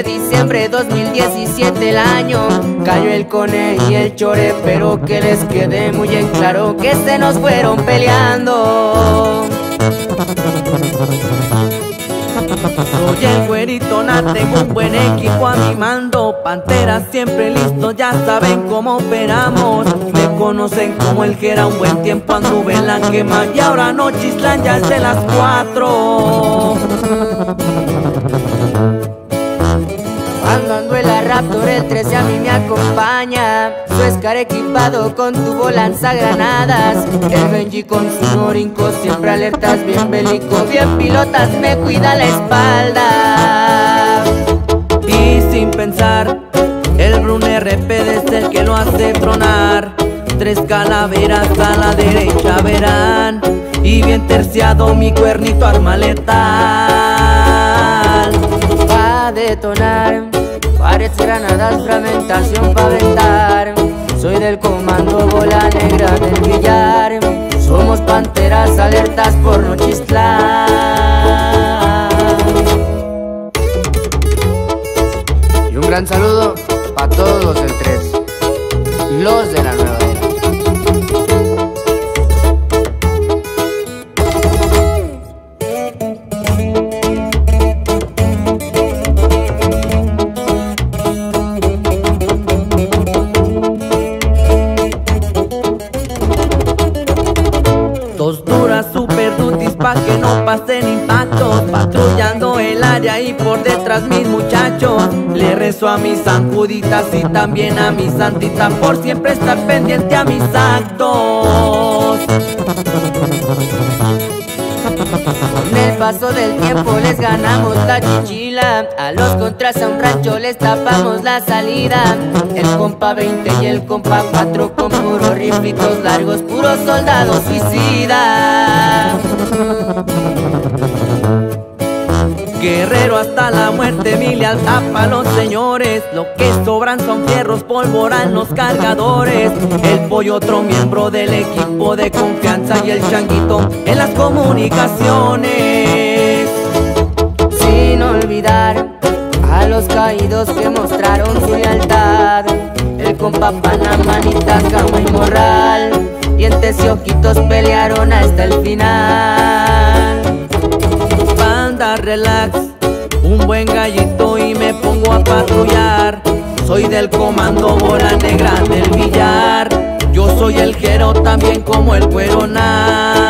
de diciembre 2017 el año. Cayó el Cone y el Chore, pero que les quede muy en claro que se nos fueron peleando. Soy el güerito Nat, tengo un buen equipo a mi mando. Pantera siempre listo, ya saben cómo operamos. Me conocen como el Jera, un buen tiempo anduve en la quema y ahora no chislan, ya es de las 4. Cuando ando en la Raptor el 13 a mí me acompaña. Su Scar equipado con tubo lanzagranadas. El Benji con su Norinco siempre alertas, bien bélico, bien pilotas, me cuida la espalda. Y sin pensar, el Brun RP es el que lo hace tronar. 3 calaveras a la derecha verán, y bien terciado mi cuernito arma letal. Va a detonar, pares, granadas, fragmentación pa' aventar. Soy del comando bola negra del billar. Somos panteras alertas por no chislar. Y un gran saludo pa' todos los del 3, los de la nueva era. Dos duras super duties pa' que no pasen impactos, patrullando el área y por detrás mis muchachos. Le rezo a mis sanjuditas y también a mi santita por siempre estar pendiente a mis actos. Con el paso del tiempo les ganamos la chichila. A los contras a un rancho les tapamos la salida. El compa 20 y el compa 4 con puros riflitos largos, puros soldados suicidas. Guerrero hasta la muerte, mi lealtad pa' los señores. Lo que sobran son fierros, pólvora en los cargadores. El Pollo, otro miembro del equipo de confianza, y el Changuito en las comunicaciones. Sin olvidar a los caídos que mostraron su lealtad. El compa Panamanitas, Cama y Morral. Dientes y ojitos pelearon hasta el final. Banda relax, un buen gallito y me pongo a patrullar. Soy del comando bola negra del billar. Yo soy el Jero también como el Güero Nat.